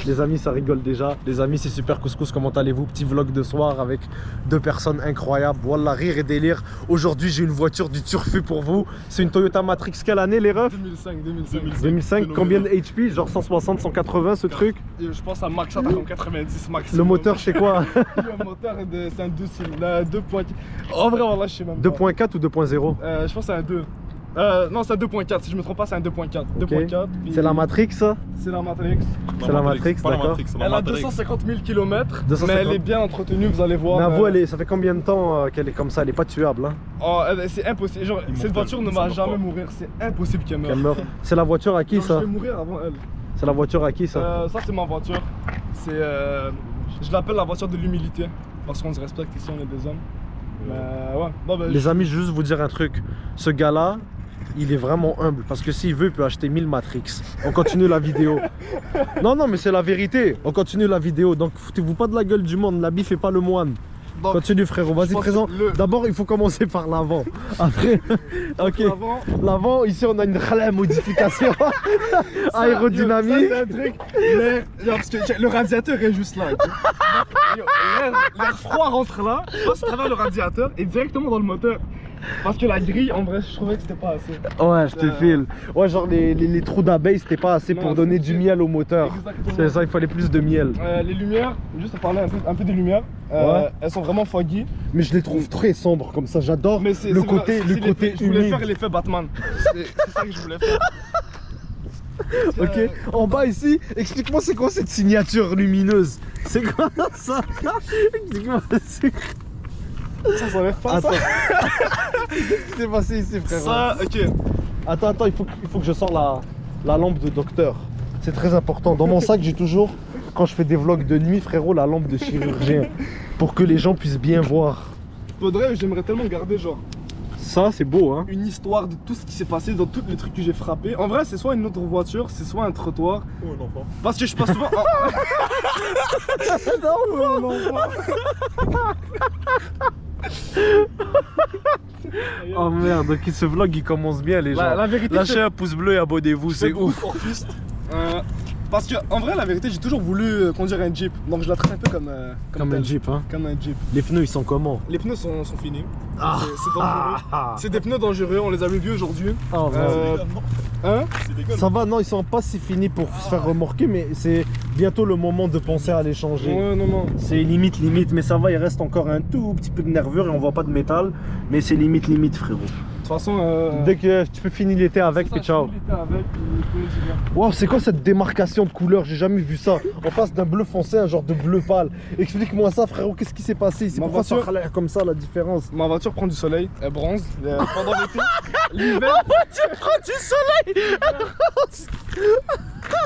Les amis, ça rigole déjà. Les amis, c'est Super Couscous. Comment allez-vous? Petit vlog de soir avec deux personnes incroyables. Wallah, rire et délire. Aujourd'hui, j'ai une voiture du turfu pour vous. C'est une Toyota Matrix. Quelle année, les refs? 2005. Combien de HP? Genre 160, 180, ce truc? Je pense à max, ça comme 90 max. Le moteur, c'est quoi? Le moteur, c'est un 2 cylindres. 2.4. En vrai, voilà, je sais même pas. 2.4 ou 2.0? Je pense que c'est un 2. Non, c'est un 2.4. Si je me trompe pas, c'est un 2.4. Okay. 2.4. C'est la Matrix, ça? C'est la Matrix. C'est la Matrix, d'accord. Elle a 250 000 km, mais elle est bien entretenue, vous allez voir. Mais à vous, ça fait combien de temps qu'elle est comme ça? Elle est pas tuable, hein? Oh, c'est impossible. Genre, cette voiture ne va jamais mourir. C'est impossible qu'elle meure. C'est la voiture à qui, genre, ça? Je vais mourir avant elle. C'est la voiture à qui, ça? Ça, c'est ma voiture. C'est, je l'appelle la voiture de l'humilité. Parce qu'on se respecte ici, on est des hommes. Mais ouais. Bon, ben, les amis, je vais juste vous dire un truc. Ce gars-là, il est vraiment humble parce que s'il veut, il peut acheter 1000 Matrix. On continue la vidéo. Non, mais c'est la vérité. On continue la vidéo. Donc, foutez-vous pas de la gueule du monde. L'habit fait pas le moine. Donc, continue, frérot. Vas-y, présent. D'abord, il faut commencer par l'avant. Après, ok. L'avant, ici, on a une modification aérodynamique. C'est un truc. Parce que le radiateur est juste là. L'air froid rentre là, passe à travers le radiateur et directement dans le moteur. Parce que la grille, en vrai, je trouvais que c'était pas assez. Ouais, je te file. Ouais, genre les trous d'abeilles, c'était pas assez pour donner du miel au moteur. C'est ça, il fallait plus de miel. Les lumières, juste à parler un peu des lumières, elles sont vraiment foggy. Mais je les trouve très sombres comme ça, j'adore le côté humide. Je voulais faire l'effet Batman. C'est ça que je voulais faire. Ok, en bas ici, explique-moi c'est quoi cette signature lumineuse? C'est quoi ça? Explique-moi, ça s'enlève pas. Attends. Qu'est-ce qui s'est passé ici, frère? Ça, ok. Attends, il faut que je sors la lampe de docteur. C'est très important. Dans mon sac, j'ai toujours, quand je fais des vlogs de nuit, frérot, la lampe de chirurgien. Pour que les gens puissent bien voir. Faudrait, j'aimerais tellement garder genre. Ça, c'est beau, hein? Une histoire de tout ce qui s'est passé dans tous les trucs que j'ai frappés. En vrai, c'est soit une autre voiture, c'est soit un trottoir. Ou un enfant. Parce que je passe souvent. Non, oh merde, ok, ce vlog il commence bien, les gens. La vérité, lâchez un pouce bleu et abonnez-vous, c'est ouf. Parce que en vrai, la vérité, j'ai toujours voulu conduire un Jeep. Donc je la traite un peu comme un Jeep, hein? Comme un Jeep. Les pneus, ils sont comment? Les pneus sont finis. C'est dangereux. C'est des pneus dangereux, on les a revus aujourd'hui. Oh, hein? Ça va, non, ils sont pas si finis pour se faire remorquer, mais c'est bientôt le moment de penser à les changer. Ouais, non. C'est limite, mais ça va, il reste encore un tout petit peu de nervure et on voit pas de métal, mais c'est limite, frérot. De toute façon, dès que tu peux finir l'été avec, puis ciao. Wow, c'est quoi cette démarcation de couleur? J'ai jamais vu ça. On passe d'un bleu foncé à un genre de bleu pâle. Explique-moi ça, frérot, qu'est-ce qui s'est passé? C'est pourquoi ça a comme ça la différence? Ma voiture prend du soleil, elle bronze pendant l'été. L'hiver. Ma voiture prend du soleil, elle bronze.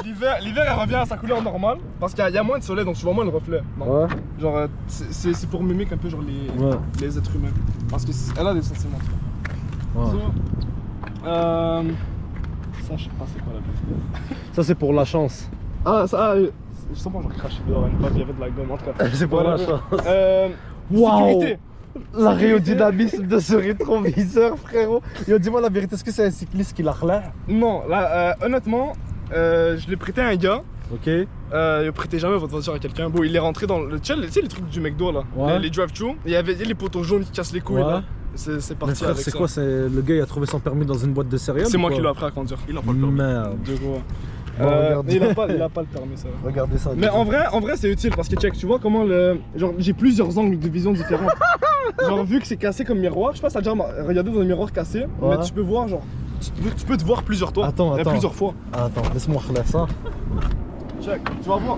L'hiver, elle revient à sa couleur normale parce qu'il y a moins de soleil, donc tu vois moins le reflet. Ouais. Genre, c'est pour mimiquer un peu genre les êtres humains. Parce qu'elle a des sentiments. Ouais. Ça, je sais pas c'est quoi la vérité. Ça, c'est pour la chance. Ah, ça, je sens pas genre craché dehors, il y avait de la gomme en tout cas. C'est pour la chance. Waouh! Sécurité. L'aérodynamisme de ce rétroviseur, frérot. Yo, dis-moi la vérité, est-ce que c'est un cycliste qui l'a relais? Non, là, honnêtement, je l'ai prêté à un gars. Ok. Ne prêtez jamais votre voiture à quelqu'un. Bon, il est rentré dans le. Tu sais les trucs du McDo là, ouais. les drive-thru. Il y avait les poteaux jaunes qui cassent les couilles là. C'est parti. Mais frère, avec c'est ça. quoi? Le gars il a trouvé son permis dans une boîte de céréales? C'est moi qui l'ai appris à conduire. Il a pas le permis. Merde. De quoi? Bon, il a pas le permis ça. Regardez ça. Mais en vrai c'est utile parce que check, tu vois comment genre j'ai plusieurs angles de vision différents. Genre vu que c'est cassé comme miroir, je sais pas si t'as déjà regardé dans un miroir cassé, mais tu peux voir genre tu peux te voir plusieurs fois. Attends. Plusieurs fois. Attends, laisse-moi refaire ça. Check, tu vas voir.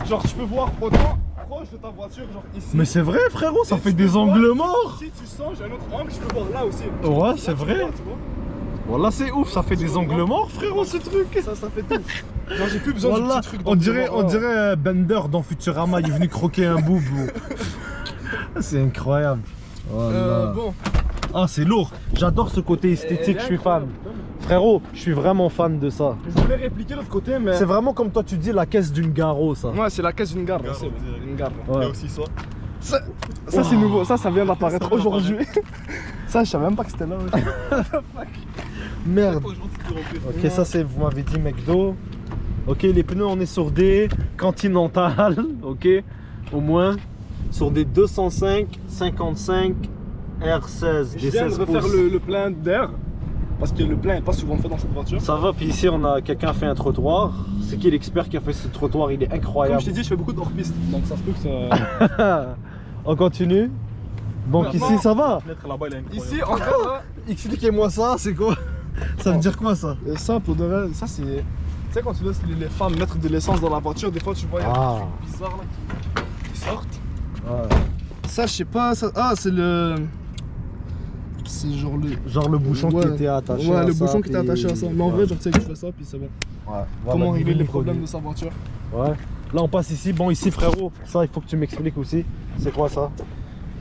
Genre tu peux voir autant proche de ta voiture, genre ici. Mais c'est vrai, frérot, ça fait des angles morts. Si tu sens, j'ai un autre angle, je peux voir là aussi. Ouais, c'est vrai. Voilà, c'est ouf, ça fait des angles morts, frérot, ce truc. Ça fait tout. Genre j'ai plus besoin de petits trucs. On dirait Bender dans Futurama, il est venu croquer un boubou. C'est incroyable. Voilà. Bon. Ah, c'est lourd. J'adore ce côté esthétique, je suis fan. Frérot, je suis vraiment fan de ça. Je voulais répliquer l'autre côté, mais. C'est vraiment comme toi tu dis, la caisse d'une garo, ça. Ouais, c'est la caisse d'une gare. Une gare. Il y a aussi ça. Ça c'est nouveau, ça vient d'apparaître aujourd'hui. Ça, je savais même pas que c'était là. Merde. Ok, ça c'est, vous m'avez dit McDo. Ok, les pneus, on est sur des Continental, ok, au moins. Sur des 205, 55, R16, Je des viens de 16 refaire pouces. le plein d'air. Parce que le plein n'est pas souvent fait dans cette voiture. Ça va, puis ici, on a quelqu'un fait un trottoir. C'est qui l'expert qui a fait ce trottoir? Il est Comme incroyable. je t'ai dit, je fais beaucoup de hors-piste. Donc ça se peut que ça. On continue. Donc Maintenant- ici, ça va. Fenêtre là-bas, il est incroyable. Ici, encore là. Expliquez-moi ça, c'est quoi? Ça veut dire quoi ça? Et ça, pour de vrai, ça c'est. Tu sais, quand tu laisses les femmes mettre de l'essence dans la voiture, des fois tu vois, il y a des Ah. trucs bizarres là qui sortent. Ouais. Ça, je sais pas. Ça... Ah, c'est le. C'est genre le. Genre le bouchon qui Ouais. était attaché Ouais, à le ça, bouchon qui était puis- attaché à ça. Mais en vrai, genre, tu sais que je fais ça, puis c'est bon. Ouais. Comment Voilà, régler les mini problèmes colis. de sa voiture? Ouais. Là, on passe ici. Bon, ici, frérot, ça, il faut que tu m'expliques aussi. C'est quoi ça?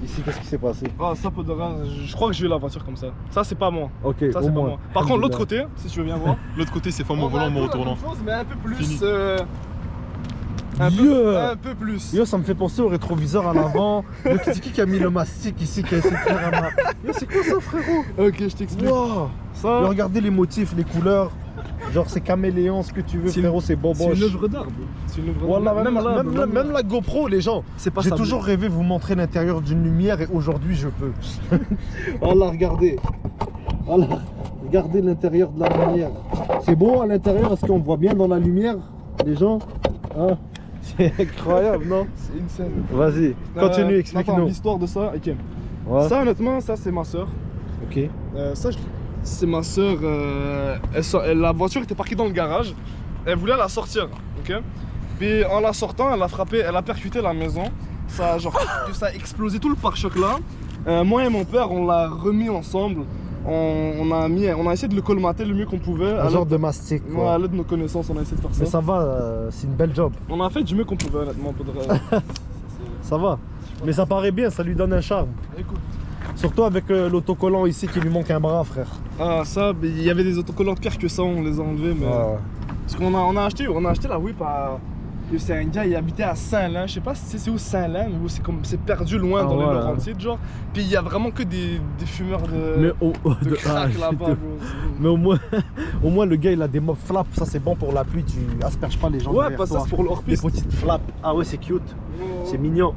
Ici, qu'est-ce qui s'est passé? Ah, ça, pour de vrai, je crois que j'ai eu la voiture comme ça. Ça, c'est pas moi. Ok, Ça, au c'est pas moins. moi. Par contre, l'autre côté, si tu veux bien voir. L'autre côté, c'est pas on mon a volant, un mon peu la retournant. même chose, mais un peu plus. Fini. Yeah. Un peu plus. Yo, ça me fait penser au rétroviseur à l'avant. Yo, c'est qui a mis le mastic ici, qui a essayé de faire un... Yo, c'est quoi ça, frérot? Ok, je t'explique. Wow. Ça, Yo, regardez les motifs, les couleurs. Genre, c'est caméléon, ce que tu veux, C'est frérot, c'est c'est boboche. une œuvre d'art, bro. C'est une œuvre d'art. Voilà, même, là, même la GoPro, les gens. C'est pas J'ai ça. toujours rêvé vous montrer l'intérieur d'une lumière et aujourd'hui je peux. Voilà, regardez. Voilà, regardez l'intérieur de la lumière. C'est beau à l'intérieur, est-ce qu'on voit bien dans la lumière, les gens? Hein? C'est incroyable, non? C'est une scène. Vas-y, continue, Attends, explique-nous. l'histoire de ça, ok. Ouais. Ça, honnêtement, ça, c'est ma soeur. Ok. Ça, c'est ma soeur. La voiture était parquée dans le garage. Elle voulait la sortir, ok. Puis en la sortant, elle a frappé, elle a percuté la maison. Ça, genre, ça a explosé tout le pare-choc là. Moi et mon père, on l'a remis ensemble. On a essayé de le colmater le mieux qu'on pouvait. Un genre de mastic, Ouais, quoi. à l'aide de nos connaissances, on a essayé de faire Mais ça. ça va, c'est une belle job. On a fait du mieux qu'on pouvait, honnêtement. Pour de vrai. Ça va. Mais ça paraît bien, ça lui donne un charme. Écoute. Surtout avec l'autocollant ici qui lui manque un bras, frère. Ah, ça, mais il y avait des autocollants pires que ça, on les a enlevés. Mais... Ouais. Parce qu'on a acheté la whip à. C'est un gars, il habitait à Saint-Lin. Je sais pas si c'est où Saint-Lin, mais c'est perdu loin Ah dans les ouais. Laurentides, genre. Puis il y a vraiment que des fumeurs Mais de, au, de crack ah, là-bas, je te- bro. Mais au moins le gars il a des mobs flaps, ça c'est bon pour la pluie, tu asperges pas les gens Ouais, derrière pas ça, toi. c'est pour le Des hors-piste. petites flaps. Ah ouais c'est cute, c'est C'est mignon.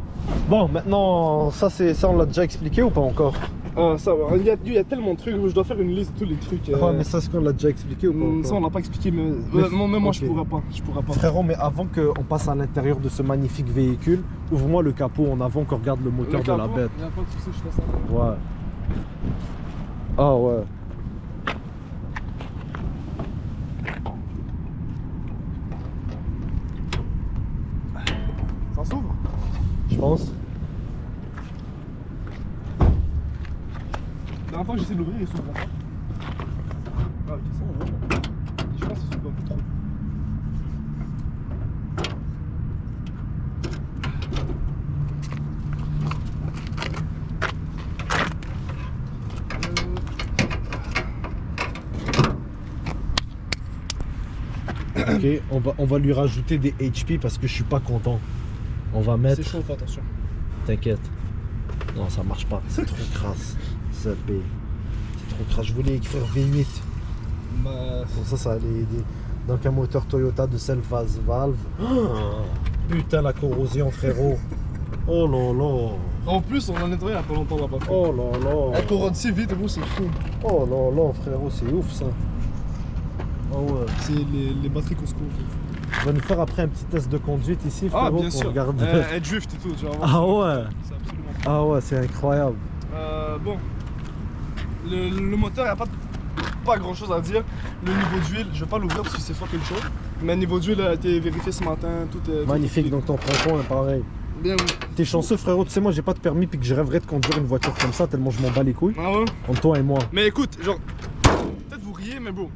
Bon maintenant ça on l'a déjà expliqué ou pas encore? Ah, ça, ouais. Il y a tellement de trucs, je dois faire une liste de tous les trucs. Ouais mais ça est-ce qu'on l'a déjà expliqué ou pas encore? Ça, on l'a pas expliqué, mais Mais honnêtement, même moi, je ok. pourrais pas. Je pourrais pas. Frérot mais avant qu'on passe à l'intérieur de ce magnifique véhicule, ouvre-moi le capot en avant qu'on regarde le moteur de la capot, bête. y a pas de soucis, je fais ça. Ouais. Ah ouais. Ça s'ouvre? Je pense. La dernière fois que j'essaie de l'ouvrir, il s'ouvre pas. Ah, ok, ça va. Je pense qu'il s'ouvre un peu trop. Ok, on va lui rajouter des HP parce que je suis pas content. On va mettre. C'est chaud, fais attention. T'inquiète. Non, ça marche pas. C'est trop crasse. C'est trop crasse. Je voulais écrire V8. Bah, Pour ça, ça allait aider. Donc, un moteur Toyota de self-phase valve. Putain, la corrosion, frérot. Oh là là. en plus, on en a nettoyé il y a pas longtemps là-bas. Oh là là. Elle corrode si vite, gros, c'est fou. Oh là là, frérot, c'est ouf ça. Oh ouais. C'est les batteries Costco. On va nous faire après un petit test de conduite ici, frérot, Ah, bien pour sûr. regarder. Elle drift et tout, tu vas voir. Ah ouais. C'est absolument. Ah ouais, c'est incroyable. Bon. Le moteur, il n'y a pas grand chose à dire. Le niveau d'huile, je vais pas l'ouvrir parce que c'est fucking chaud. Mais le niveau d'huile a été vérifié ce matin. Tout est. Magnifique, donc ton tronçon est pareil. Bien, oui. T'es chanceux, frérot. Tu sais, moi, j'ai pas de permis puis que je rêverais de conduire une voiture comme ça tellement je m'en bats les couilles. Ah ouais? Entre toi et moi. Mais écoute, genre. Peut-être vous riez, mais bon,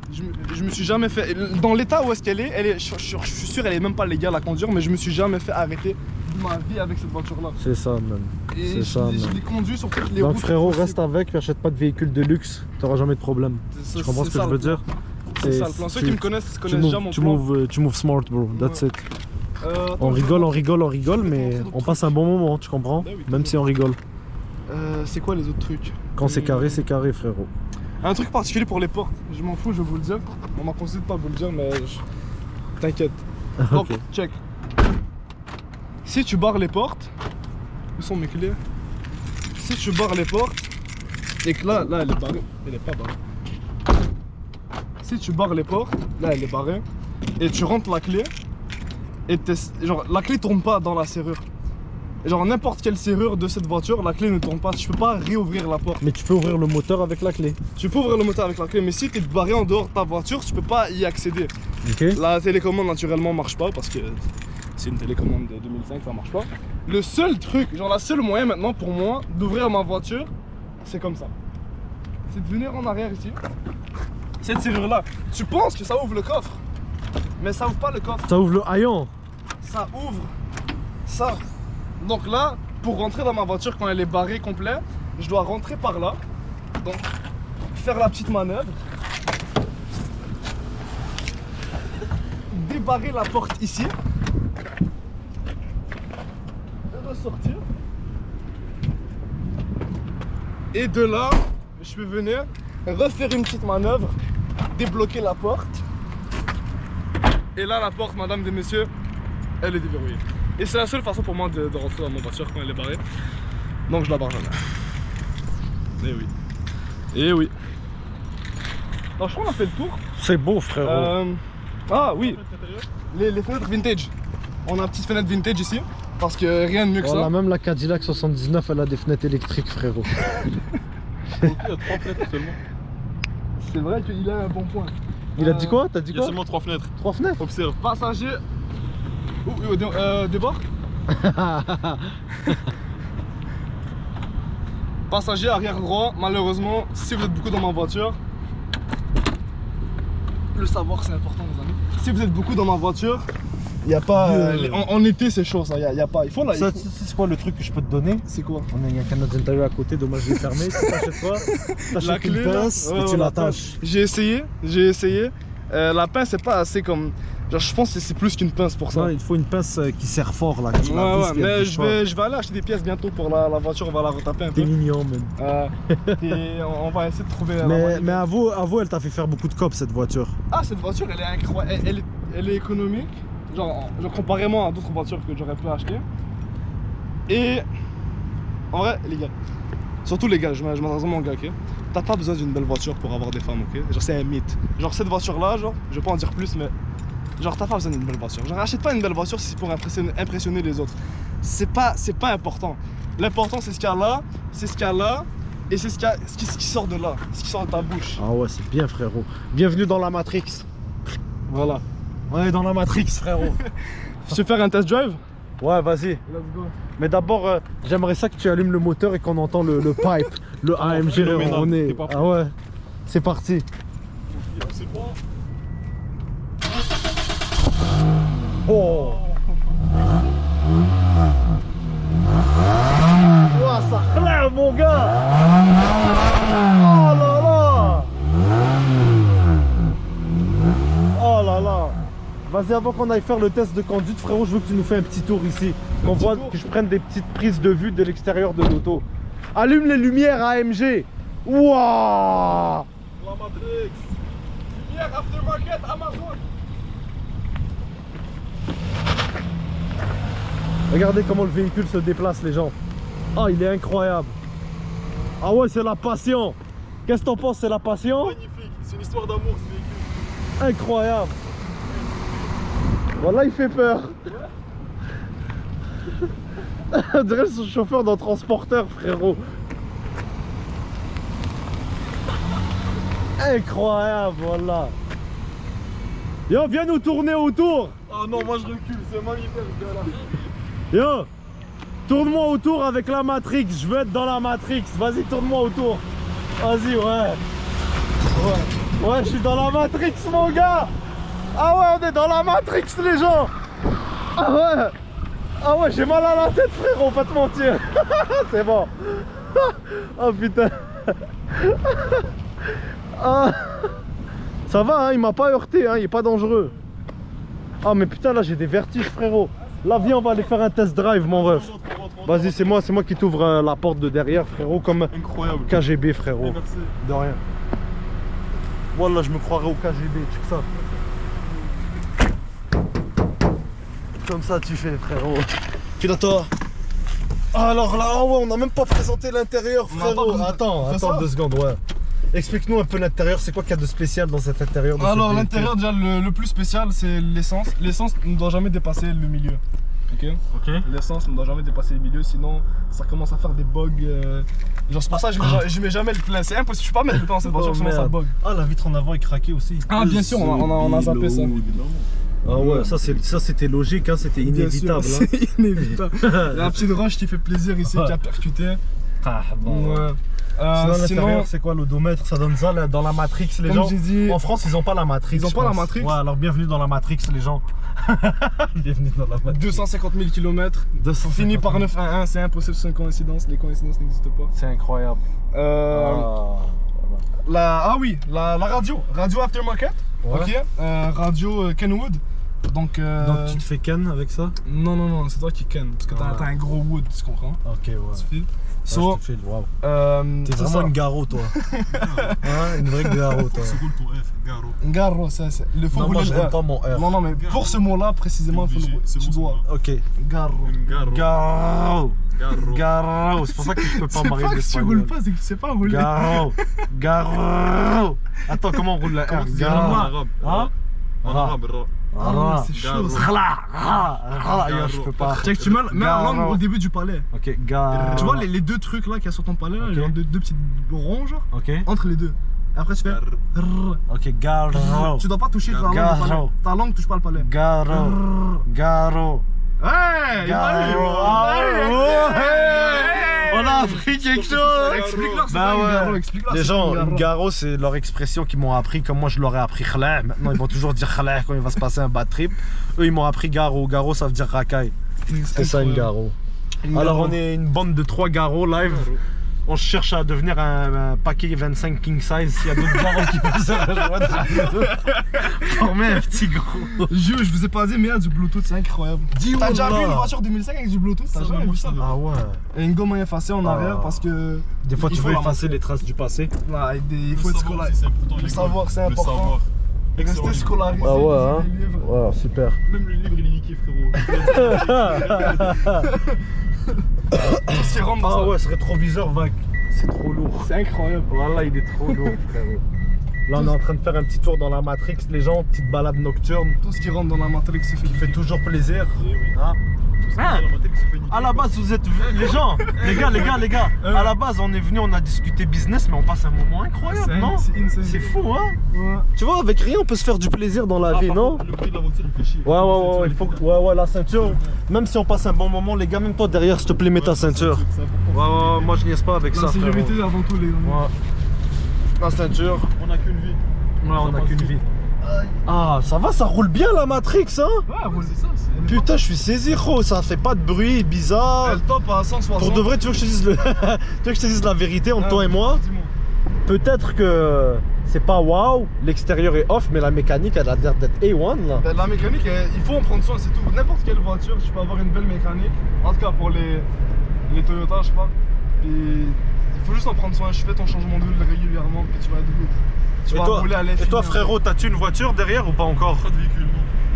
je me suis jamais fait. Dans l'état où est-ce qu'elle est, je suis sûr, elle est même pas légale à conduire, mais je me suis jamais fait arrêter de ma vie avec cette voiture-là. C'est ça, man. Et C'est je, ça, je man. l'ai conduit sur toutes les Donc, routes frérot, possibles. reste avec, puis achète pas de véhicule de luxe. T'auras jamais de problème. C'est Tu comprends ce que ça je le veux plan. dire? C'est ça le plan. Ceux qui me connaissent tu connaissent déjà mon plan. moves smart, bro. That's it. Attends, On je rigole, vais on rigole, on rigole, je vais mais montrer d'autres on trucs. passe un bon moment, tu comprends? Bah oui, Même si on rigole. c'est quoi les autres trucs? Quand c'est carré, frérot. Un truc particulier pour les portes, je m'en fous, je vais vous le dire. On m'a conseillé de pas vous le dire, mais T'inquiète. Donc, check. Si tu barres les portes, où sont mes clés? Si tu barres les portes, et que là elle est barrée, elle est pas barrée. Si tu barres les portes, là elle est barrée, et tu rentres la clé, et genre la clé tourne pas dans la serrure. Genre n'importe quelle serrure de cette voiture, la clé ne tourne pas, tu peux pas réouvrir la porte. Mais tu peux ouvrir le moteur avec la clé. Tu peux ouvrir le moteur avec la clé, mais si tu es barré en dehors de ta voiture, tu peux pas y accéder. Ok. La télécommande naturellement marche pas parce que c'est une télécommande de 2005, ça marche pas. Le seul truc, genre la seule moyen maintenant pour moi d'ouvrir ma voiture, c'est comme ça. C'est de venir en arrière ici. Cette serrure là, tu penses que ça ouvre le coffre, mais ça ouvre pas le coffre. Ça ouvre le haillon. Ça ouvre ça. Donc là, pour rentrer dans ma voiture quand elle est barrée complet, je dois rentrer par là. Donc, faire la petite manœuvre. Débarrer la porte ici. Et ressortir. Et de là, je peux venir refaire une petite manœuvre, débloquer la porte. Et là, la porte, madame et messieurs, elle est déverrouillée. Et c'est la seule façon pour moi de rentrer dans ma voiture quand elle est barrée. Donc je la barre jamais. Et oui. Et oui. Alors je crois qu'on a fait le tour. C'est beau, frérot. Ah oui. Les fenêtres vintage. On a une petite fenêtre vintage ici. Parce que rien de mieux que Voilà, ça. même la Cadillac 79, elle a des fenêtres électriques, frérot. Il y a 3 fenêtres seulement. C'est vrai qu'il a un bon point. Il a dit quoi? T'as dit Il y a quoi? seulement 3 fenêtres. 3 fenêtres? Observe. Passager. Débord. Passager arrière droit. Malheureusement, si vous êtes beaucoup dans ma voiture, le savoir c'est important les amis. Si vous êtes beaucoup dans ma voiture, il n'y a pas. En été c'est chaud ça, il y a pas. Il faut là. Ça, c'est quoi le truc que je peux te donner? C'est quoi? On a un Canadian Tire à côté, dommage je l'ai fermé. Si t'achètes pas, La t'achètes une clé, là. pince Ouais, et tu ouais, la l'attaches. J'ai essayé. La pince c'est pas assez comme. Genre je pense que c'est plus qu'une pince pour ça. Non, il faut une pince qui serre fort là. Que tu la Ouais, vises, ouais, qu'elle mais bouge pas. je vais aller acheter des pièces bientôt pour la voiture, on va la retaper un peu. T'es mignon, man. Et on va essayer de trouver la Mais manip. avoue, elle t'a fait faire beaucoup de cop cette voiture. Ah, cette voiture elle est incroyable, elle est économique, genre comparément à d'autres voitures que j'aurais pu acheter. Et en vrai, les gars, surtout les gars, je m'adresse vraiment aux gars, ok? T'as pas besoin d'une belle voiture pour avoir des femmes, ok? Genre c'est un mythe. Genre cette voiture là, genre, je vais pas en dire plus, mais genre t'as pas besoin d'une belle voiture. Genre achète pas une belle voiture si c'est pour impressionner les autres. C'est pas important. L'important c'est ce qu'il y a là, c'est ce qu'il y a là, et c'est ce qui sort de là, ce qui sort de ta bouche. Ah ouais, c'est bien, frérot. Bienvenue dans la Matrix. Voilà. On est dans la Matrix, frérot. Je vais faire un test drive? Ouais, vas-y. Let's go. Mais d'abord, j'aimerais ça que tu allumes le moteur et qu'on entend le pipe, le AMG phénoménal. ronronner. T'es pas prêt? Ah ouais, c'est parti. C'est bon. Oh. Ouah, ça claire, mon gars. Oh là là. Oh là là. Vas-y, avant qu'on aille faire le test de conduite, frérot, je veux que tu nous fasses un petit tour ici. Qu'on voit, que je prenne des petites prises de vue de l'extérieur de l'auto. Allume les lumières AMG. Wouah. La Matrix. Lumière aftermarket Amazon. Regardez comment le véhicule se déplace, les gens. Ah, il est incroyable. Ah ouais, c'est la passion. Qu'est-ce que t'en penses, c'est la passion? Magnifique. C'est une histoire d'amour ce véhicule. Incroyable. Voilà, il fait peur. On dirait le chauffeur d'un transporteur, frérot. Incroyable, voilà. Yo, viens nous tourner autour. Ah non, moi je recule, c'est magnifique ce gars-là. Yo, tourne-moi autour avec la Matrix. Je veux être dans la Matrix. Vas-y, tourne-moi autour. Vas-y, ouais. Ouais, je suis dans la Matrix, mon gars. Ah ouais, on est dans la Matrix, les gens. Ah ouais. Ah ouais, j'ai mal à la tête, frérot, pas te mentir. C'est bon. Oh putain. Ah. Ça va, hein, il m'a pas heurté, hein, il est pas dangereux. Ah mais putain, là j'ai des vertiges, frérot. Là viens, on va aller faire un test drive, mon ref. Vas-y, c'est moi qui t'ouvre la porte de derrière, frérot, comme Incroyable. KGB, frérot. Merci. De rien. Voilà, je me croirais au KGB, check ça. comme ça tu fais, frérot. Puis toi. Alors là, oh ouais, on n'a même pas présenté l'intérieur, frérot. Attends 2 secondes, ouais. Explique-nous un peu l'intérieur, c'est quoi qu'il y a de spécial dans cet intérieur? Alors l'intérieur déjà le plus spécial c'est l'essence. L'essence ne doit jamais dépasser le milieu. Ok. L'essence ne doit jamais dépasser le milieu, sinon ça commence à faire des bugs. Genre c'est pour ça que je mets jamais le plein. C'est impossible, je peux pas mettre le plein dans cette voiture sinon ça bug. Ah, la vitre en avant est craquée aussi. Ah bien sûr, on a zappé ça. Ah ouais, ça c'était logique, hein, c'était inévitable. Bien sûr, c'est inévitable. Il y a la petite roche qui fait plaisir ici, qui a percuté. Ah bon. Ouais. Sinon, c'est quoi l'odomètre? Ça donne ça là, dans la Matrix, les comme gens. j'ai dit, en France, ils ont pas la Matrix. Ils ont pas la Matrix? Ouais, alors bienvenue dans la Matrix, les gens. Bienvenue dans la Matrix. 250 000 km, fini par 911, c'est impossible, c'est une coïncidence, les coïncidences n'existent pas. C'est incroyable. La radio aftermarket, Ouais. ok, radio Kenwood. Donc tu te fais ken avec ça? Non, c'est toi qui ken, parce que t'as un gros wood, tu comprends? Ok, ouais. So, je te file, waouh. T'es T'es vraiment une garo, toi. Hein, une vraie garo, toi. C'est cool ton R, Garo. Garo, c'est le faux Non, moi rouler je le n'aime R. pas mon R. Non, mais pour ce mot-là précisément, il faut le C'est tu bon, dois. Ok. Garo. Garo. Garo. Garo. Garo. C'est pour ça que je peux pas C'est marier pas que tu d'espagnol. roules pas, c'est que tu sais pas rouler. Garo. Garo. Attends, comment on roule la R? En Garo. arabe. Hein? En arabe, ra. Ah, c'est Garo. chaud ça. Yo, je peux pas. Check, tu mets la langue au début du palais. Ok, garo. Tu vois les deux trucs là qu'il y a sur ton palais, là, Ok. il y a deux petites ronds genre, Ok. entre les deux. Après tu fais rrr. Ok, garo. Tu dois pas toucher ta langue au Garo. palais. Ta langue touche pas le palais. Garo. Rrr. Garo. Ouais, il a eu. On a appris quelque chose. Explique-leur c'est Bah quoi une ouais. garo, explique-leur Les c'est quoi gens, une une garo. garo, c'est leur expression qu'ils m'ont appris, comme moi je leur ai appris khla. Maintenant ils vont toujours dire khla quand il va se passer un bad trip. Eux ils m'ont appris garo. Garo ça veut dire racaille. C'est ça une garo. Alors on est une bande de 3 garos live. On cherche à devenir un paquet 25 king size. S'il y a d'autres garos qui peuvent se rejoindre, former un petit gros. Je vous ai pas dit mais il y a du Bluetooth, c'est incroyable. T'as déjà vu une voiture 2005 avec du Bluetooth? T'as jamais vu ça? Ah ouais. Et une gomme à effacer en arrière parce que Des fois il tu faut veux la effacer montrer. les traces du passé. Là, il faut Le être savoir, scolarisé. c'est important. Le l'école. savoir, c'est important. Le savoir. Rester scolarisé. Ah ouais, hein. lisez les livres. Ouais, super. Même le livre il est niqué, frérot. Tout ce qui rentre dans Ah ça. ouais, ce rétroviseur vague. C'est trop lourd. C'est incroyable. Voilà, il est trop lourd, frérot. Là, on est en train de faire un petit tour dans la Matrix, les gens, petite balade nocturne Tout ce qui rentre dans la Matrix se fait. qui fait toujours plaisir. Eh oui. Hein? Dans la matrix, c'est fait niquer. À la base, vous êtes les gens, les gars. À la base, on est venu, on a discuté business, mais on passe un moment incroyable, non? C'est insane. C'est fou, hein? Ouais. Tu vois, avec rien, on peut se faire du plaisir dans la vie, Par non? contre, le bruit de la voiture il fait chier. Ouais, il faut que. Ouais, la ceinture. Même si on passe un bon moment, les gars, même toi derrière, s'il te plaît, mets ta ceinture. C'est important. Ouais, moi je niaise pas avec La ça. sécurité avant tout, les gars. Ouais. La ceinture. On a qu'une vie. Ouais, on a qu'une vie. Ah, ça va, ça roule bien la Matrix, hein? Ouais, c'est ça. Putain, je suis saisi, gros, ça fait pas de bruit, bizarre. Elle top à 160. Pour de vrai, tu veux que je te dise, tu veux que je te dise la vérité entre toi et moi? Dis-moi. Peut-être que c'est pas waouh, l'extérieur est off, mais la mécanique elle a l'air d'être A1 là. Ben, la mécanique, il faut en prendre soin, c'est tout. N'importe quelle voiture, tu peux avoir une belle mécanique. En tout cas pour les Toyota, je parle. Puis il faut juste en prendre soin. Je fais ton changement d'huile régulièrement, puis tu vas être good. Tu vas rouler à l'infini. Et toi frérot, t'as-tu une voiture derrière ou pas encore? Pas de véhicule, non.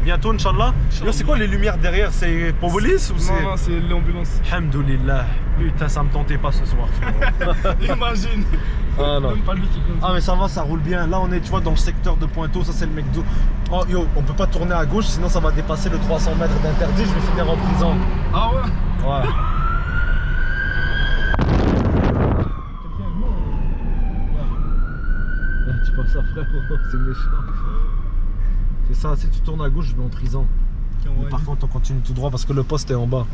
Bientôt, Inch'Allah. Yo, c'est quoi les lumières derrière? C'est pour police ou c'est. Non, c'est l'ambulance. Alhamdoulilah. Putain, ça me tentait pas ce soir, frérot. Imagine. Ah non. Même pas lui qui conduit. Ah mais ça va, ça roule bien. Là on est, tu vois, dans le secteur de Pointeau, ça c'est le McDo. Oh yo, on peut pas tourner à gauche, sinon ça va dépasser le 300 mètres d'interdit, je vais finir en prison. Ah ouais. Ouais. Tu penses ça frérot, c'est méchant. C'est ça, si tu tournes à gauche, je vais en prison. Mais par contre, on continue tout droit parce que le poste est en bas.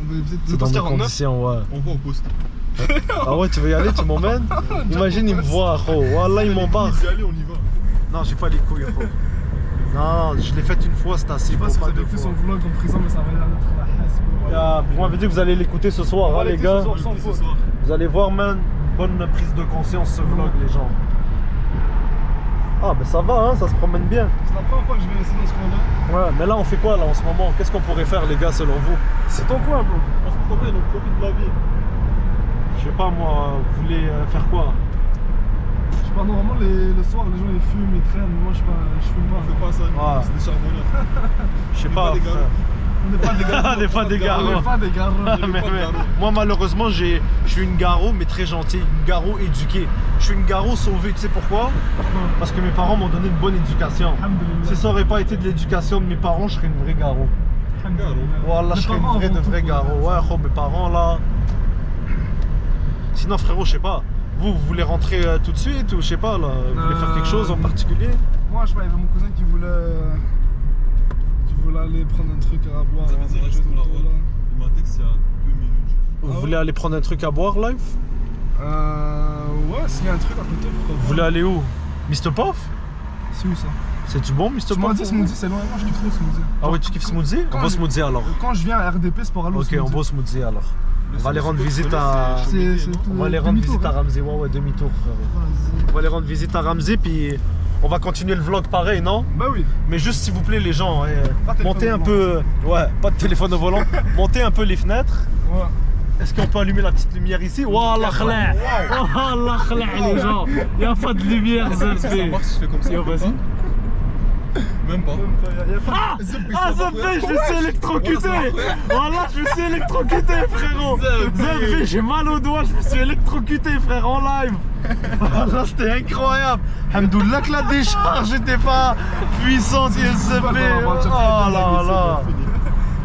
C'est dans mes conditions, ouais. On va au poste. Ah ouais, tu veux y aller, tu m'emmènes? Imagine, il me voit, gros. Wallah, il m'embarque. Si allez, on y va. Non, j'ai pas les couilles, gros. Non, je l'ai fait une fois, c'était assez Je sais pas beau, si vous pas avez deux écouté fois. son vlog en prison, mais ça va l'air d'être la hasse. Ah, vous m'avez dit que vous allez l'écouter ce soir, hein, les gars. ce soir. Le ce soir. Vous allez voir, man, bonne prise de conscience ce vlog, les gens. Ah, ben ça va, hein, ça se promène bien. C'est la première fois que je viens ici dans ce coin-là. Ouais, mais là, on fait quoi, là, en ce moment? Qu'est-ce qu'on pourrait faire, les gars, selon vous? C'est ton coin, bro. On se promène, on profite de la vie. Je sais pas, moi, vous voulez faire quoi? Je sais pas, normalement, le soir, les gens ils fument, ils traînent. Moi, je fume On pas. fait pas ça, nous, Ouais. c'est des charbonneurs. Je sais On est pas, pas des frère. gars. On n'est pas des garros. On n'est pas des garros. On n'est pas des garros. Mais moi malheureusement je suis une garo mais très gentille, une garo éduquée. Je suis une garo sauvée, tu sais pourquoi? Parce que mes parents m'ont donné une bonne éducation. Si ça aurait pas été de l'éducation de mes parents, je serais une vraie garo. Voilà, je serais une vraie garo. Ouais, mes parents là. Sinon frérot, je sais pas, vous voulez rentrer tout de suite ou je sais pas là, vous voulez faire quelque chose en particulier? Moi je sais pas, il y avait mon cousin qui voulait aller prendre un truc à boire. Ça veut dire resto là, ouais. Il m'a texté il y a 2 minutes. Vous voulez aller prendre un truc à boire live? Ouais, s'il y a un truc à côté, pourquoi Vous voulez aller où? Mr. Puff? C'est où ça? C'est du bon Mr. Tu m'as Puff? dit smoothie, c'est loin, moi je kiffe trop smoothie. Ah ouais, tu kiffes smoothie? On va au smoothie alors. Quand je viens à RDP, c'est pour aller au Ok, smoothie. on va au smoothie alors. On va aller rendre visite à... On va aller rendre demi-tour, visite à hein. Ramsey, ouais, demi-tour frérot. Vas-y. On va aller rendre visite à Ramsey puis on va continuer le vlog pareil, non? Bah oui. Mais juste s'il vous plaît les gens, Pas de téléphone montez au un volant. peu... Ouais, pas de téléphone au volant. Montez un peu les fenêtres. Ouais. Est-ce qu'on peut allumer la petite lumière ici? Wallah khla! Wallah khla les gens! Y'a pas de lumière, Ça Zebé! marche si je fais comme ça. Yo, vas-y. Même pas. Ah, Zebé, je me suis électrocuté! Voilà, je me suis électrocuté, frérot! Zebé, j'ai mal au doigt, je me suis électrocuté, frère, en live! Voilà, c'était incroyable! Hamdoulah que la décharge était pas puissante, Zebé! Oh là là!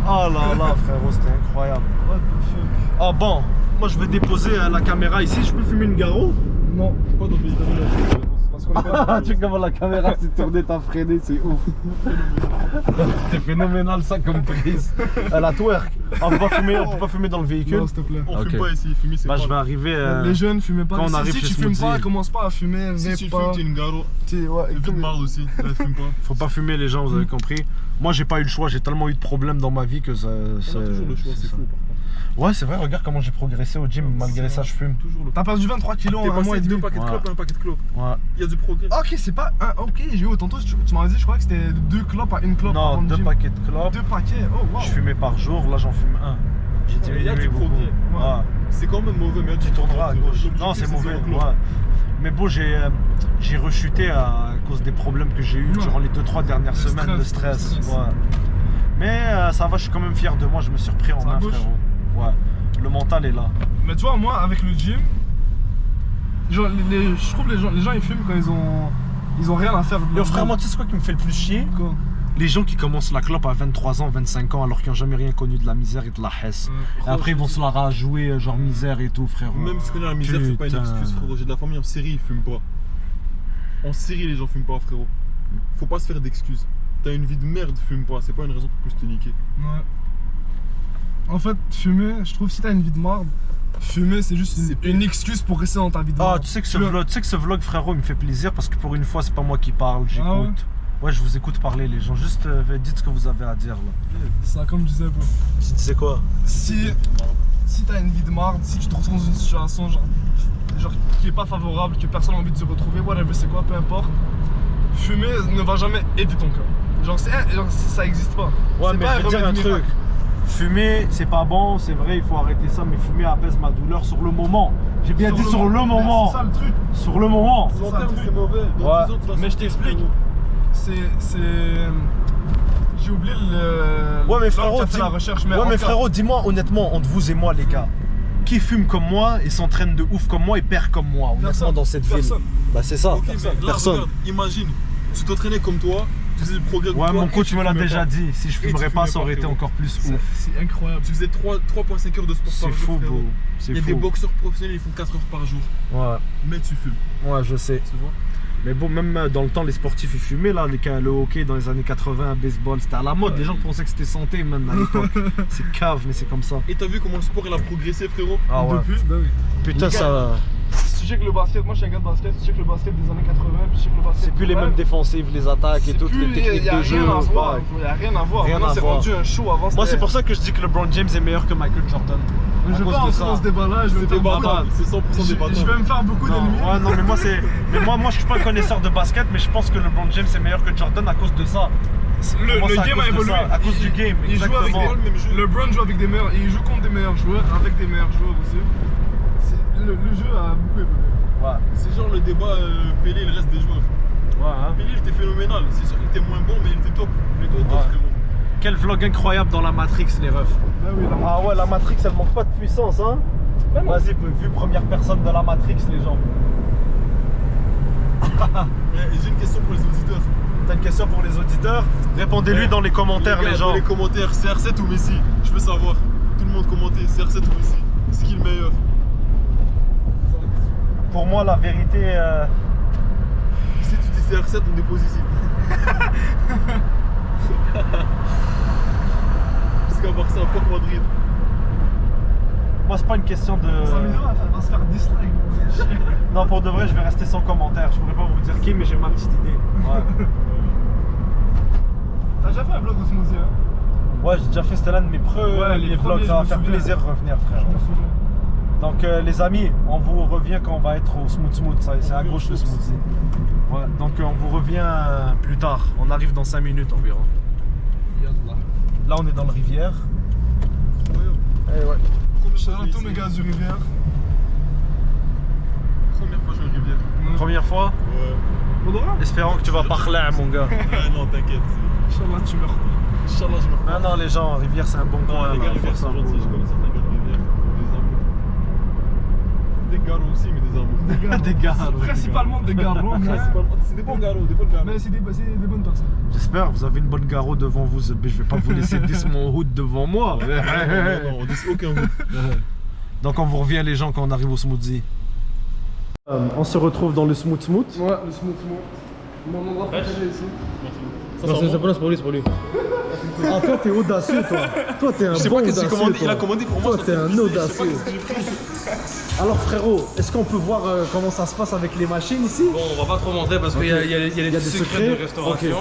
Oh là là, frérot, c'était incroyable! What the fuck? Ah bon, moi je vais déposer la caméra ici, je peux fumer une garo? Non. Pas dans le pays d'avenir. Parce qu'on est pas. Tu sais comment la caméra s'est tournée, t'as freiné, c'est ouf. C'était phénoménal ça comme prise. La twerk. Ah, on peut pas fumer dans le véhicule? Non, s'il te plaît. On Ok. fume pas ici, fumer c'est Bah pas. je vais arriver. Les jeunes, fumez pas. quand on Si- arrive si chez tu fumes Smoothie. pas, commence pas à fumer, Si vape tu pas. fumes, t'es une garo. Ouais, Une vie de marde aussi. Là, fume pas. Faut pas fumer les gens, vous avez compris. Moi j'ai pas eu le choix, j'ai tellement eu de problèmes dans ma vie que ça. On a toujours le choix, c'est fou par contre. Ouais c'est vrai, regarde comment j'ai progressé au gym, malgré ça je fume. Toujours le. T'as perdu 23 kilos T'es en un mois passé et de 2 demi. paquets de Ouais. clopes à un paquet de clopes. Ouais. Il y a du progrès. Ok, c'est pas un. Ok, j'ai eu tantôt, tu m'avais dit, je crois que c'était 2 clopes à 1 clope Non, avant le 2 gym. paquets de clopes. 2 paquets, oh wow. Je fumais par jour, là j'en fume un. J'ai Il y a diminué du beaucoup. progrès. Ouais. C'est quand même mauvais, mais Tu tourneras à gauche. Non, c'est mauvais. Ouais. Mais bon, j'ai rechuté à cause des problèmes que j'ai eu Ouais. durant les 2-3 dernières semaines de stress. Ouais. Mais ça va, je suis quand même fier de moi, je me suis repris en Ça main, bouge. frérot. Ouais. Le mental est là. Mais tu vois, moi, avec le gym, genre, je trouve les gens ils fument quand ils ont rien à faire. de Yo leur frère, vie. moi, tu sais ce quoi qui me fait le plus chier? Quoi? Les gens qui commencent la clope à 23 ans, 25 ans, alors qu'ils n'ont jamais rien connu de la misère et de la hesse. Et après, ils vont se la rajouer, genre misère et tout, frérot. Même si connaît la misère, c'est pas une Putain. excuse, frérot. J'ai de la famille en Syrie, ils fument pas. En Syrie, les gens fument pas, frérot. Faut pas se faire d'excuses. T'as une vie de merde, fume pas. C'est pas une raison pour plus te niquer. Ouais. En fait, fumer, je trouve si t'as une vie de marde, fumer c'est juste C'est une excuse pour rester dans ta vie de Ah, marde. tu sais que ce vlog, frérot, il me fait plaisir parce que pour une fois, c'est pas moi qui parle, j'écoute. Ah ouais? Ouais, je vous écoute parler, les gens. Juste dites ce que vous avez à dire là. C'est ça, comme je disais, bro. Tu disais quoi? Si t'as une vie de marde, si tu te retrouves dans une situation genre qui est pas favorable, que personne n'a envie de se retrouver, whatever, c'est quoi, peu importe, fumer ne va jamais aider ton corps. Genre, ça existe pas. Ouais, C'est mais pas je vais te dire un remède truc. miracle. Fumer, c'est pas bon, c'est vrai, il faut arrêter ça, mais fumer apaise ma douleur sur le moment. J'ai bien dit sur le moment. C'est ça le truc. Sur le moment. C'est Long ça, le terme, truc. c'est mauvais. Dans Ouais. 10 ans, tu vas Mais je sortir, t'explique. frérot. C'est. J'ai oublié le. Ouais, mais l'homme frérot, qui a fait la recherche, mais ouais, mais encore. frérot, dis-moi honnêtement, entre vous et moi, les gars, qui fume comme moi et s'entraîne de ouf comme moi et perd comme moi, honnêtement, Personne. dans cette ville? Personne. Bah, c'est ça. Ok, mais là, Personne. regarde, imagine, tu t'entraînais comme toi, tu faisais le progrès comme Ouais, toi. mon et coach tu me l'a fumais déjà pas. dit. Si je tu fumerais pas, fumais ça pas, aurait été frérot. encore plus C'est ouf. c'est incroyable. Tu faisais 3,5 heures de sport C'est par jour. fou, frérot. bro. C'est Il y a des fou. boxeurs professionnels, ils font 4 heures par jour. Ouais, Mais tu fumes, ouais, je sais. tu vois. Mais bon, même dans le temps, les sportifs ils fumaient là, le hockey dans les années 80, le baseball, c'était à la mode. Les gens pensaient que c'était santé, man, à l'époque. C'est cave, mais c'est comme ça. Et t'as vu comment le sport il a progressé, frérot? Ah ouais. Depuis, bah oui. Putain, Les gars, ça. Tu sais que le basket, moi je suis un gars de basket, tu sais que le basket des années 80, puis tu sais que le basket. C'est plus les mêmes défensives, les attaques et C'est toutes plus- les techniques y a de jeu. rien à c'est voir. pareil. Y a rien à voir. Rien Maintenant à c'est voir. rendu un show. Avant Moi, c'était- c'est pour ça que je dis que LeBron James est meilleur que Michael Jordan. Mais à je vais cause pas de entrer ça. dans ce débat-là, je vais me C'est faire débattable, beaucoup- c'est 100% je débattable. vais me faire beaucoup Non, d'ennemis. ouais, non, mais moi, c'est. Mais moi, je suis pas un connaisseur de basket, mais je pense que LeBron James est meilleur que Jordan à cause de ça. Le Moi, c'est à game cause a de évolué. ça, à cause du game, Il joue avec exactement. C'est pas le même jeu. LeBron joue avec des meilleurs, il joue contre des meilleurs joueurs, avec des meilleurs joueurs aussi. Le jeu a beaucoup évolué. Ouais, C'est genre le débat Pelé et le reste des joueurs. ouais, hein. Pelé il était phénoménal, c'est sûr qu'il était moins bon mais il était top. Il était au top, Ouais. frérot. Quel vlog incroyable dans la Matrix, les refs. Ah oui, là. Ah ouais, la Matrix, elle manque pas de puissance, hein. Vas-y, vu première personne de la Matrix, les gens. J'ai une question pour les auditeurs. T'as une question pour les auditeurs? Répondez-lui dans les commentaires, les gens. Dans les commentaires, CR7 ou Messi? Je veux savoir. Tout le monde commenter, CR7 ou Messi? C'est qui le meilleur? Pour moi, la vérité... Si tu dis CR7, on dépose ici. Parce qu'à part ça, fuck Madrid. Moi, c'est pas une question de... Samira, elle va se faire dislike. Non, pour de vrai, je vais rester sans commentaire. Je pourrais pas vous dire qui, mais j'ai ma petite idée. Ouais, T'as déjà fait un vlog au smoothie, hein? ouais, j'ai déjà fait, c'était l'un de mes premiers les vlogs. premiers, Ça va je me faire souviens. plaisir de revenir, frère. Je me souviens. Donc, les amis, on vous revient quand on va être au smooth. C'est à gauche le smoothie. Ouais, donc, on vous revient plus tard. On arrive dans 5 minutes environ. Yallah. Là, on est dans le rivière. Incroyable. Eh ouais. Shout out tous mes gars du Rivière. Première fois que je vais en rivière. Première fois, Ouais. Faudra? espérons que tu vas parler, mon gars. Ah non, t'inquiète. Inch'Allah, tu meurs pas. Inch'Allah, je me Ah non, les gens, rivière, c'est un bon coin. Non, les là, gars, rivière, force à c'est vous. gentil. Je connais certains gars de rivière. Des amours. Des garros aussi, mais des amours. Des gars. Principalement des garros, mais C'est des bons garros, des bonnes garros. c'est des bonnes personnes. J'espère, vous avez une bonne garrot devant vous. Je vais pas vous laisser 10 mon hood devant moi. Non, on dit aucun mot. Donc on vous revient les gens quand on arrive au smoothie. On se retrouve dans le smooth. Ouais, le smooth. Mon endroit préféré ici. Ça, c'est c'est pour lui. Ah toi t'es audacieux toi. Toi t'es un Je sais bon pas qu'est-ce qu'il audacieux. commande. Il a toi. commandé pour moi. Toi t'es un audacieux. Alors frérot, est-ce qu'on peut voir comment ça se passe avec les machines ici? Bon, on va pas trop montrer parce qu'il y a les des petits secrets secrets. de restauration.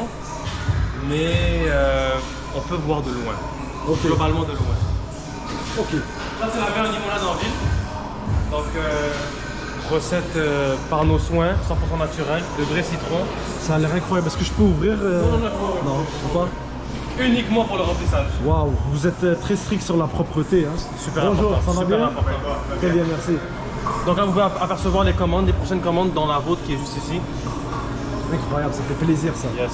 Mais on peut voir de loin. Ok. Globalement de loin. Ok. Ça, c'est la verre limonade en ville. Donc, recette par nos soins, 100% naturel, de vrai citron. Ça a l'air incroyable. Est-ce que je peux ouvrir Non, je peux pas. Uniquement pour le remplissage. Waouh, vous êtes très strict sur la propreté. Hein. Super Bonjour, important. ça va Super bien? important. Très bien, merci. Donc là, vous pouvez apercevoir les commandes, les prochaines commandes dans la vôtre qui est juste ici. Incroyable, ça fait plaisir ça. Yes.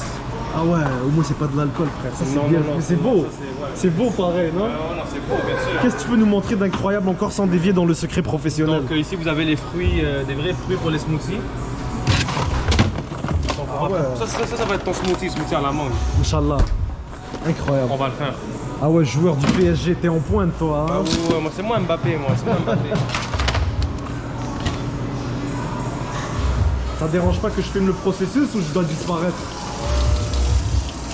Ah ouais, au moins c'est pas de l'alcool frère, ça c'est Non, bien, non, non, mais c'est beau. ça, c'est- ouais. C'est beau pareil, non? Non, c'est beau, bien sûr. Qu'est-ce que tu peux nous montrer d'incroyable encore sans dévier dans le secret professionnel? Donc ici, vous avez les fruits, des vrais fruits pour les smoothies. Donc, on va- ouais. ça va être ton smoothie à la mangue. Inch'Allah. Incroyable. On va le faire. Ah ouais, joueur du PSG, t'es en pointe toi. Ah Hein? ouais, moi c'est moi Mbappé, c'est moi Mbappé. Ça dérange pas que je filme le processus ou je dois disparaître?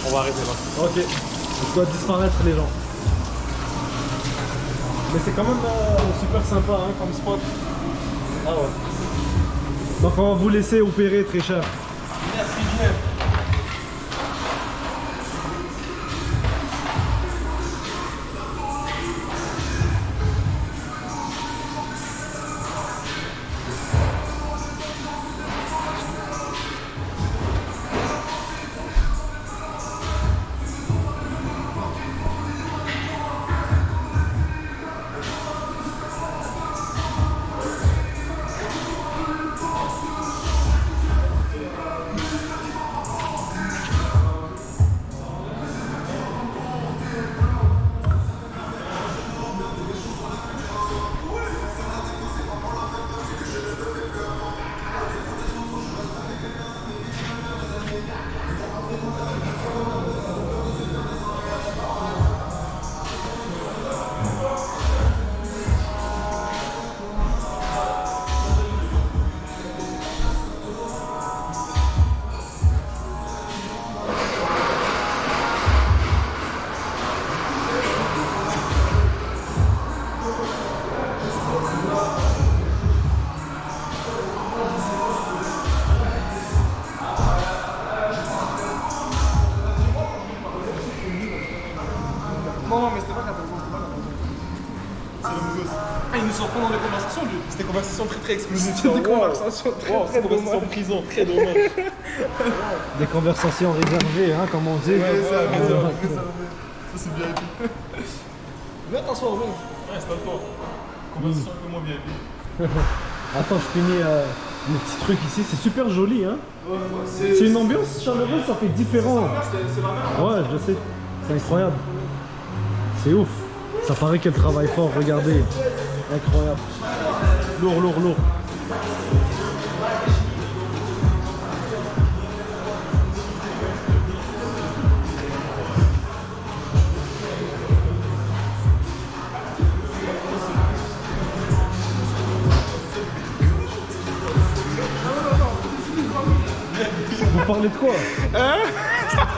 On va arrêter là. Ok, je dois disparaître les gens. Mais c'est quand même super sympa hein, comme spot. Ah ouais. Donc on va vous laisser opérer très cher. Merci bien. Non, mais c'était pas 14 ans, c'était pas 14 ans. C'est le gosse. Ah, il nous surprend dans les conversations lui. C'était une conversation très exclusive. C'était des conversations très C'était une conversation en prison, très dommage. Des conversations réservées, hein, comme on dit. réservé. Ça, c'est bien. Viens t'asseoir, viens. Ouais, c'est pas toi. Conversation un peu moins bien. Attends, je finis le petit truc ici, c'est super joli, hein. C'est une ambiance chaleureuse, ça fait différent. C'est la même. Ouais, je sais. C'est incroyable. C'est ouf. Ça paraît qu'elle travaille fort, regardez. Incroyable. Lourd, lourd, lourd. Vous parlez de quoi?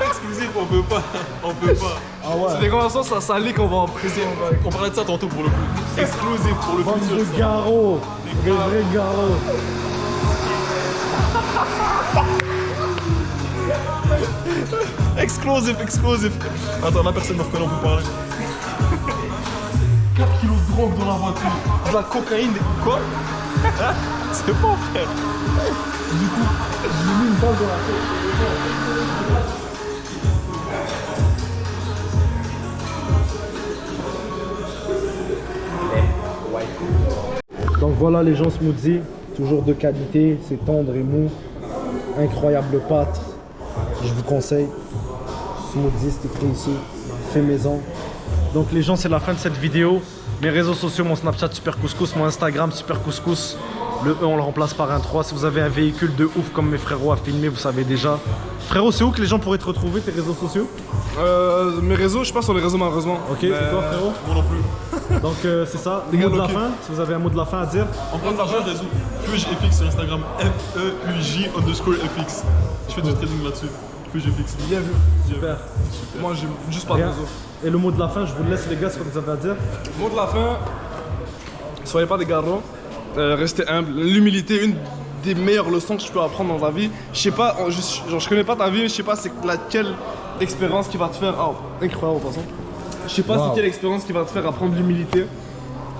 Exclusif, on peut pas. On peut pas. Ah ouais. C'est des conversations, ça lit qu'on va en prison. On parlait de ça tantôt pour le coup. Exclusif pour le Bande futur. de ça. garrots. Des vrais garrots. Explosif, explosif. Attends, la personne me reconnaît, on peut parler. 4 kilos de drogue dans la voiture. De la cocaïne. Quoi? Hein? C'est pas frère. Du coup, je lui ai mis une balle dans la tête. Donc voilà les gens, smoothie, toujours de qualité, c'est tendre et mou, incroyable pâte, je vous conseille. Smoothie, c'est écrit ici, fait maison. Donc les gens, c'est la fin de cette vidéo. Mes réseaux sociaux, mon Snapchat Super Couscous, mon Instagram Super Couscous. Le E, on le remplace par un 3. Si vous avez un véhicule de ouf comme mes frérots à filmer, vous savez déjà. Frérot, c'est où que les gens pourraient te retrouver, tes réseaux sociaux? Mes réseaux, je suis pas sur les réseaux malheureusement. Ok, et toi frérot? Moi non plus. Donc c'est ça, le Les mot gars, de la ok. fin, si vous avez un mot de la fin à dire. En prend l'argent réseau. FugeFX sur Instagram. FEUJ_FX. Je fais du trading là-dessus. FugeFX. Bien vu. Super. Moi, j'ai juste pas de Rien. réseau. Et le mot de la fin, je vous le laisse les gars, ce que vous avez à dire. Mot de la fin, soyez pas des garrons, restez humble. L'humilité, une des meilleures leçons que je peux apprendre dans ta vie. Je sais pas, je connais pas ta vie, je sais pas c'est laquelle expérience qui va te faire. Oh, incroyable en passant. Je sais pas Wow. c'est quelle expérience qui va te faire apprendre l'humilité,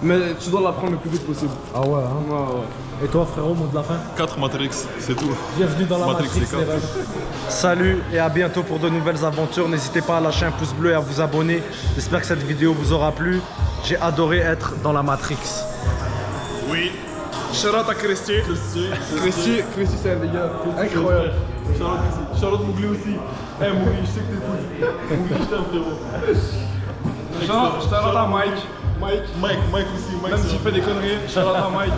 mais tu dois l'apprendre le plus vite possible. Ah ouais, hein. Ouais, ouais. Et toi frérot, mot de la fin? 4 Matrix, c'est tout. Bienvenue dans la Matrix, Matrix, les les gars. rêves. Salut et à bientôt pour de nouvelles aventures. N'hésitez pas à lâcher un pouce bleu et à vous abonner. J'espère que cette vidéo vous aura plu. J'ai adoré être dans la Matrix. Oui. Shout out à Christy. Christy, c'est un des gars. Incroyable. Charlotte Mougli aussi. Eh Mougli, je sais que t'es cool. Mougli, je t'aime frérot. Shout out à Mike. Mike aussi. Mike, Même c'est s'il fait des conneries, shout out à Mike.